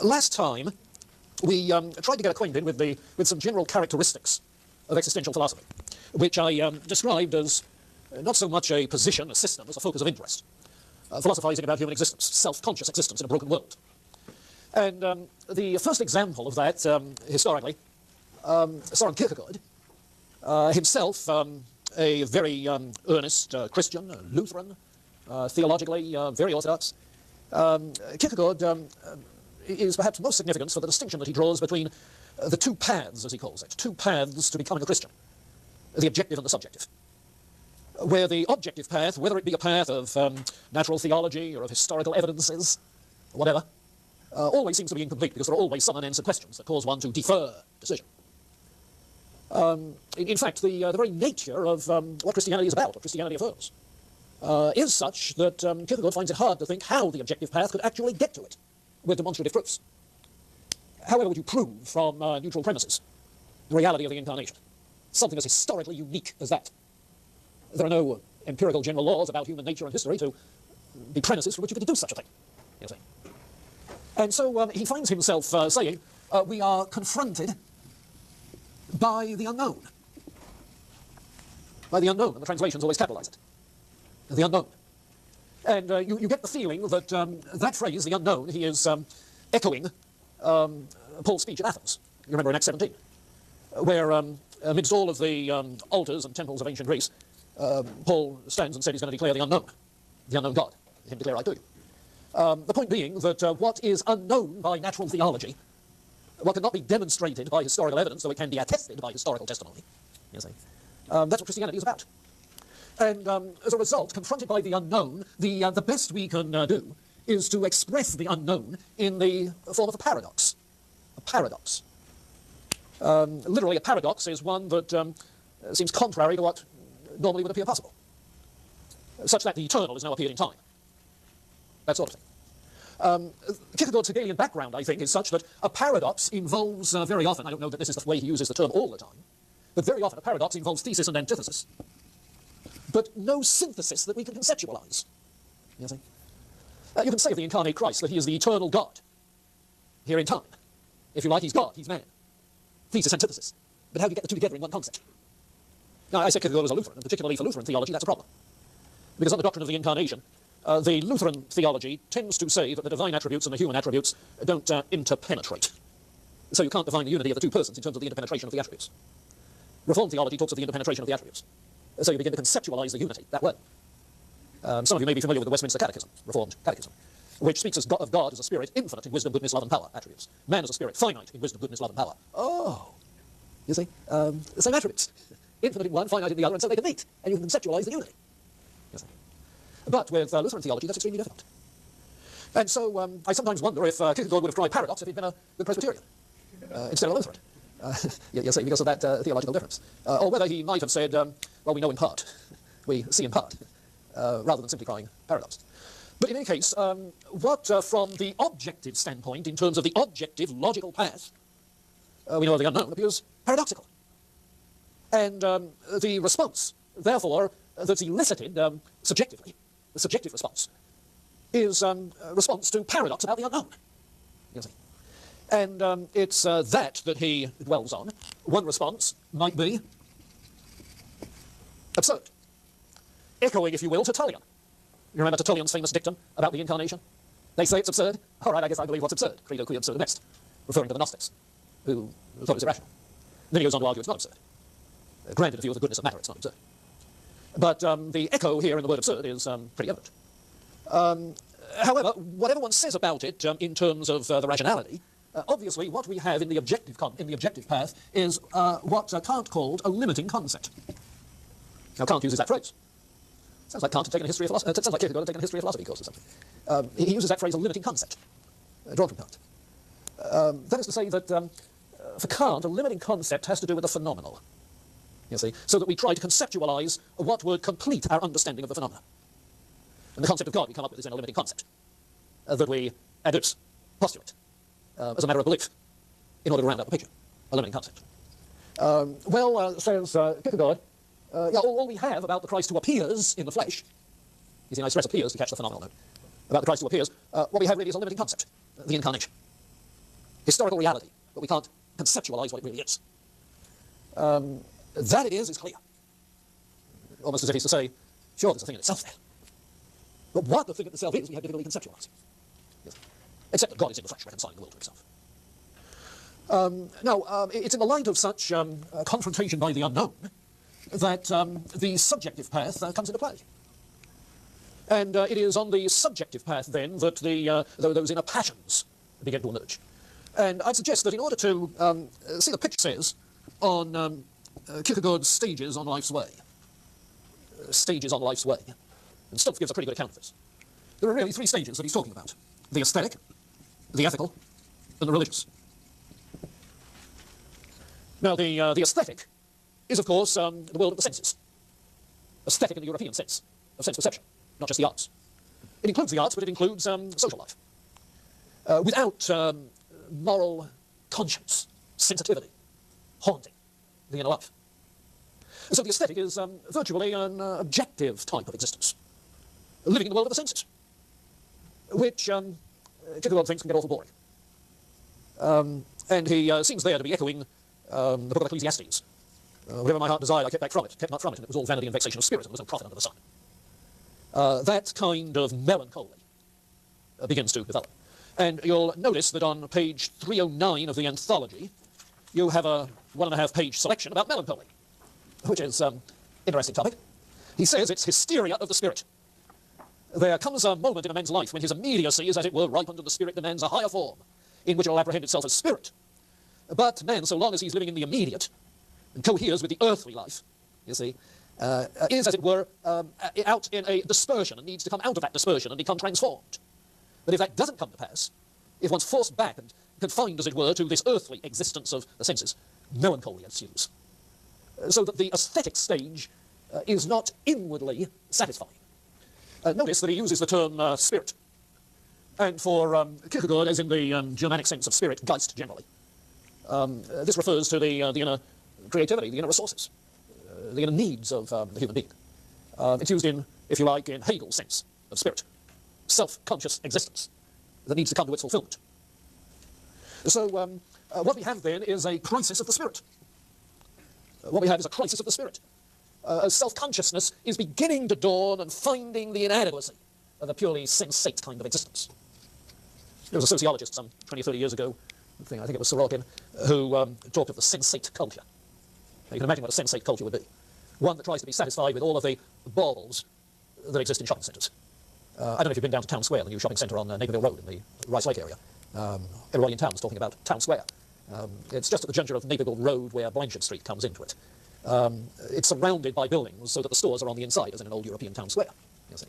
Last time, we tried to get acquainted with some general characteristics of existential philosophy, which I described as not so much a position, a system, as a focus of interest. Philosophizing about human existence, self-conscious existence in a broken world. And the first example of that, historically, Søren Kierkegaard, himself a very earnest Christian, Lutheran, theologically very orthodox. Kierkegaard is perhaps most significant for the distinction that he draws between the two paths, as he calls it, two paths to becoming a Christian, the objective and the subjective. Where the objective path, whether it be a path of natural theology or of historical evidences, whatever, always seems to be incomplete because there are always some unanswered questions that cause one to defer decision. In fact, the very nature of what Christianity is about, what Christianity affirms, is such that Kierkegaard finds it hard to think how the objective path could actually get to it with demonstrative proofs. However would you prove from neutral premises the reality of the incarnation? Something as historically unique as that. There are no empirical general laws about human nature and history to be premises for which you could do such a thing, you see. And so he finds himself saying, we are confronted by the unknown. By the unknown, and the translations always capitalize it. The unknown. And you get the feeling that that phrase, the unknown, he is echoing Paul's speech at Athens. You remember in Acts 17, where amidst all of the altars and temples of ancient Greece, Paul stands and said he's going to declare the unknown God. Him declare I do. The point being that what is unknown by natural theology, what cannot be demonstrated by historical evidence, though it can be attested by historical testimony, you see, that's what Christianity is about. And as a result, confronted by the unknown, the best we can do is to express the unknown in the form of a paradox. A paradox. Literally, a paradox is one that seems contrary to what normally would appear possible, such that the eternal is now appeared in time. That sort of thing. Kierkegaard's Hegelian background, I think, is such that a paradox involves very often, I don't know that this is the way he uses the term all the time, but very often a paradox involves thesis and antithesis, but no synthesis that we can conceptualize. You see? You can say of the incarnate Christ that he is the eternal God, here in time. If you like, he's God, he's man. Thesis, antithesis. But how do you get the two together in one concept? Now, I say Kierkegaard was a Lutheran, and particularly for Lutheran theology, that's a problem. Because on the doctrine of the incarnation, the Lutheran theology tends to say that the divine attributes and the human attributes don't interpenetrate. So you can't define the unity of the two persons in terms of the interpenetration of the attributes. Reformed theology talks of the interpenetration of the attributes. So you begin to conceptualize the unity that way. Some of you may be familiar with the Westminster Catechism, Reformed Catechism, which speaks of God as a spirit, infinite in wisdom, goodness, love, and power, attributes. Man as a spirit, finite in wisdom, goodness, love, and power. Oh, you see, the same attributes. Infinite in one, finite in the other, and so they can meet, and you can conceptualize the unity. You see. But with Lutheran theology, that's extremely difficult. And so I sometimes wonder if Kierkegaard would have tried paradox if he'd been a good Presbyterian instead of a Lutheran. You'll see, because of that theological difference. Or whether he might have said, well, we know in part, we see in part, rather than simply crying paradox. But in any case, what from the objective standpoint, in terms of the objective logical path, we know of the unknown, appears paradoxical. And the response, therefore, that's elicited subjectively, the subjective response, is a response to paradox about the unknown. You see. And it's that he dwells on. One response might be absurd, echoing, if you will, Tertullian. You remember Tertullian's famous dictum about the incarnation? They say it's absurd. All right, I guess I believe what's absurd. Credo qui absurdum est, referring to the Gnostics, who thought it was irrational. Then he goes on to argue it's not absurd. Granted, if you have the goodness of matter, it's not absurd. But the echo here in the word absurd is pretty evident. However, whatever one says about it in terms of the rationality, obviously what we have in the objective path is what Kant called a limiting concept. Now, Kant uses that phrase. Sounds like Kant had taken a history of philosophy. Sounds like Kierkegaard had taken a history of philosophy course or something. He uses that phrase, a limiting concept, drawn from Kant. That is to say that for Kant, a limiting concept has to do with the phenomenal. You see, so that we try to conceptualize what would complete our understanding of the phenomena. And the concept of God we come up with is in a limiting concept that we adduce, postulate, as a matter of belief, in order to round up the picture. A limiting concept. Says Kierkegaard, all we have about the Christ who appears in the flesh, you see, I stress appears to catch the phenomenal note, about the Christ who appears, what we have really is a limiting concept. the incarnation. Historical reality, but we can't conceptualize what it really is. That it is clear. Almost as if he's to say, sure, there's a thing in itself there. But what the thing in itself is, we have difficulty conceptualizing. Yes. Except that God is in the flesh, reconciling the world to himself. Now, it's in the light of such confrontation by the unknown that the subjective path comes into play. And it is on the subjective path, then, that those inner passions begin to emerge. And I'd suggest that in order to see the picture says on Kierkegaard's stages on life's way, stages on life's way, and Stumpf gives a pretty good account of this. There are really three stages that he's talking about: the aesthetic, the ethical, and the religious. Now, the aesthetic is, of course, the world of the senses. Aesthetic in the European sense of sense perception, not just the arts. It includes the arts, but it includes social life. Without moral conscience, sensitivity, haunting the inner life. So the aesthetic is virtually an objective type of existence, living in the world of the senses, which Kierkegaard thinks can get awful boring. And he seems there to be echoing the book of Ecclesiastes. Whatever my heart desired, I kept back from it, kept not from it, and it was all vanity and vexation of spirit, and there was no profit under the sun. That kind of melancholy begins to develop. And you'll notice that on page 309 of the anthology, you have a 1.5-page selection about melancholy, which is an interesting topic. He says it's hysteria of the spirit. There comes a moment in a man's life when his immediacy is, as it were, ripened, and the spirit demands a higher form in which it will apprehend itself as spirit. But man, so long as he's living in the immediate and coheres with the earthly life, you see, is, as it were, out in a dispersion and needs to come out of that dispersion and become transformed. But if that doesn't come to pass, if one's forced back and confined, as it were, to this earthly existence of the senses, melancholy ensues. So that the aesthetic stage is not inwardly satisfying. Notice that he uses the term spirit. And for Kierkegaard, as in the Germanic sense of spirit, Geist generally, this refers to the inner creativity, the inner resources, the inner needs of the human being. It's used in, if you like, in Hegel's sense of spirit, self-conscious existence that needs to come to its fulfillment. So what we have then is a crisis of the spirit. What we have is a crisis of the spirit. Self-consciousness is beginning to dawn and finding the inadequacy of a purely sensate kind of existence. There was a sociologist some 20 or 30 years ago, I think it was Sorokin, who talked of the sensate culture. Now, you can imagine what a sensate culture would be. One that tries to be satisfied with all of the baubles that exist in shopping centres. I don't know if you've been down to Town Square, the new shopping centre on Naperville Road in the Rice Lake area. Everybody in town is talking about Town Square. It's just at the juncture of Naperville Road where Blanchard Street comes into it. It's surrounded by buildings so that the stores are on the inside, as in an old European town square. You see.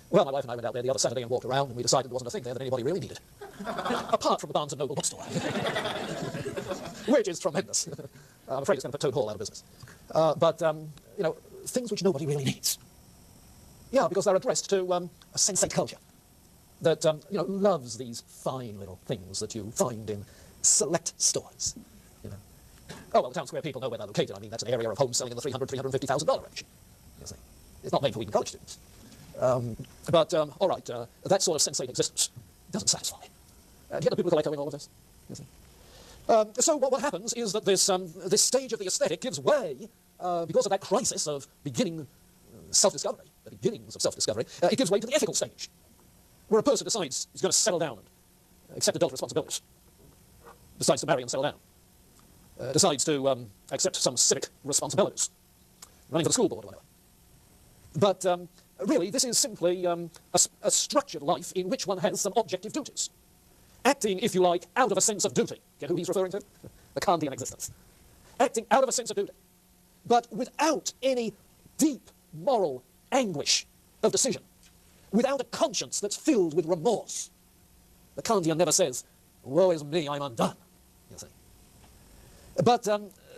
Well, my wife and I went out there the other Saturday and walked around, and we decided there wasn't a thing there that anybody really needed. Apart from the Barnes & Noble bookstore. Which is tremendous. I'm afraid it's going to put Toad Hall out of business. But things which nobody really needs. Yeah, because they're addressed to a sensate culture that, loves these fine little things that you find in select stores. Oh, well, the town square people know where they're located. I mean, that's an area of homes selling in the $300,000, $350,000 range. You see. It's not made for even college students. But all right, that sort of sensate existence doesn't satisfy. Do you get the biblical echo in all of this? You see. So what happens is that this stage of the aesthetic gives way because of that crisis of beginning self-discovery, the beginnings of self-discovery. It gives way to the ethical stage, where a person decides he's going to settle down and accept adult responsibilities, decides to marry and settle down, decides to accept some civic responsibilities, running for the school board or whatever. But really, this is simply a structured life in which one has some objective duties, acting, if you like, out of a sense of duty. Get who he's referring to? The Kantian existence. Acting out of a sense of duty, but without any deep moral anguish of decision, without a conscience that's filled with remorse. The Kantian never says, woe is me, I'm undone, you see. But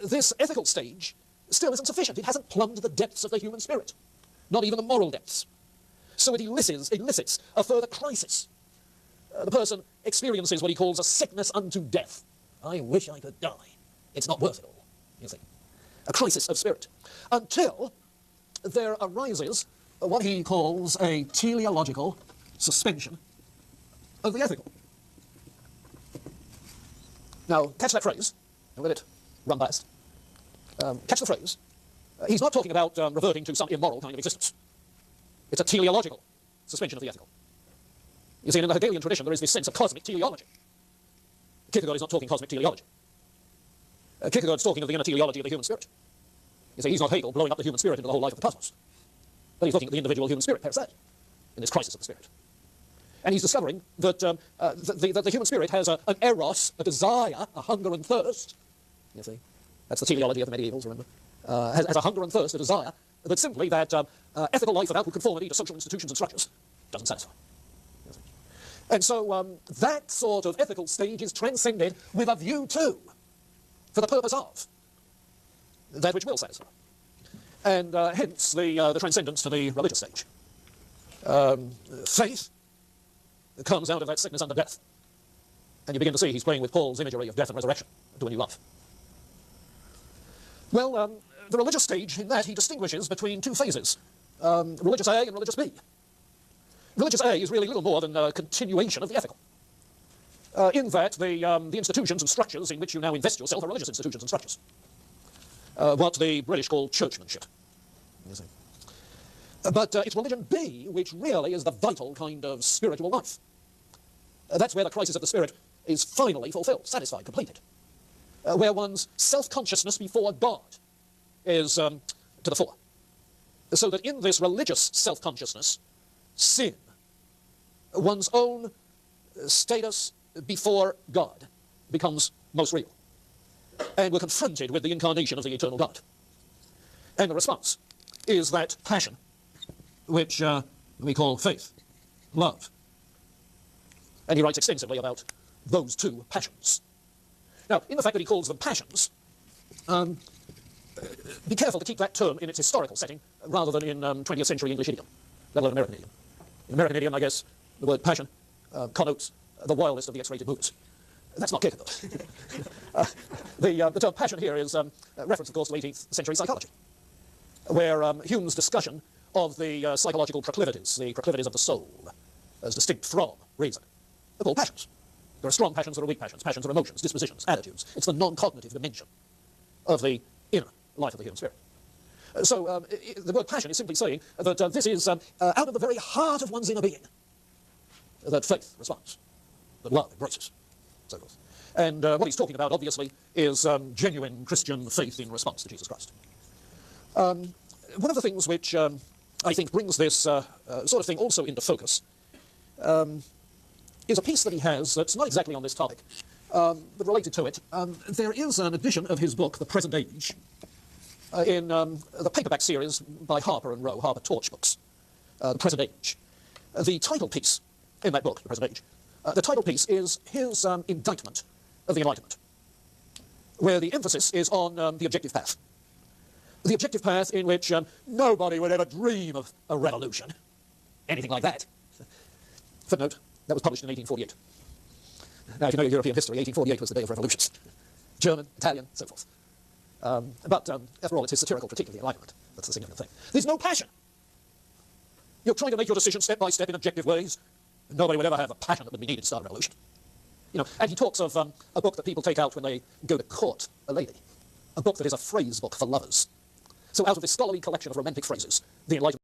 this ethical stage still isn't sufficient. It hasn't plumbed the depths of the human spirit, not even the moral depths. So it elicits a further crisis. The person experiences what he calls a sickness unto death. I wish I could die. It's not worth it all, you see. A crisis of spirit. Until there arises what he calls a teleological suspension of the ethical. Now, catch that phrase, and let it run past. Catch the phrase. He's not talking about reverting to some immoral kind of existence. It's a teleological suspension of the ethical. You see, in the Hegelian tradition, there is this sense of cosmic teleology. Kierkegaard is not talking cosmic teleology. Kierkegaard's talking of the inner teleology of the human spirit. You see, he's not Hegel blowing up the human spirit into the whole life of the cosmos. But he's looking at the individual human spirit, per se, in this crisis of the spirit. And he's discovering that, that the human spirit has an eros, a desire, a hunger and thirst. You see, that's the teleology of the medievals, remember? Has a hunger and thirst, a desire, that simply that ethical life of outward conformity to social institutions and structures doesn't satisfy. And so that sort of ethical stage is transcended with a view to, for the purpose of, that which will satisfy. And hence the transcendence to the religious stage. Faith comes out of that sickness unto death. And you begin to see he's playing with Paul's imagery of death and resurrection to a new life. Well, the religious stage, in that he distinguishes between two phases, religious A and religious B. Religious A is really little more than a continuation of the ethical. In that the institutions and structures in which you now invest yourself are religious institutions and structures. What the British call churchmanship. You see. But it's religion B which really is the vital kind of spiritual life. That's where the crisis of the spirit is finally fulfilled, satisfied, completed. Where one's self-consciousness before God is to the fore. So that in this religious self-consciousness, sin, one's own status before God, becomes most real. And we're confronted with the incarnation of the eternal God. And the response is that passion, which we call faith, love. And he writes extensively about those two passions. Now, in the fact that he calls them passions, be careful to keep that term in its historical setting rather than in 20th century English idiom, let alone American idiom. In American idiom, I guess, the word passion connotes the wildest of the X-rated movies. That's not Kierkegaard. The term passion here is reference, of course, to 18th century psychology, where Hume's discussion of the psychological proclivities, the proclivities of the soul, as distinct from reason, are called passions. There are strong passions, there are weak passions. Passions are emotions, dispositions, attitudes. It's the non-cognitive dimension of the inner life of the human spirit. So the word passion is simply saying that this is out of the very heart of one's inner being that faith responds, that love embraces, so forth. And what he's talking about, obviously, is genuine Christian faith in response to Jesus Christ. One of the things which I think brings this sort of thing also into focus is a piece that he has that's not exactly on this topic, but related to it. There is an edition of his book, The Present Age, in the paperback series by Harper and Row, Harper Torch Books, The Present Age. The title piece in that book, The Present Age, the title piece is his indictment of the Enlightenment, where the emphasis is on the objective path. The objective path in which nobody would ever dream of a revolution, anything like that. Footnote, that was published in 1848. Now, if you know your European history, 1848 was the day of revolutions. German, Italian, so forth. But after all, it's his satirical critique of the Enlightenment. That's the significant thing. There's no passion. You're trying to make your decisions step by step in objective ways. Nobody would ever have the passion that would be needed to start a revolution. You know, and he talks of a book that people take out when they go to court a lady. A book that is a phrase book for lovers. So out of this scholarly collection of romantic phrases, the Enlightenment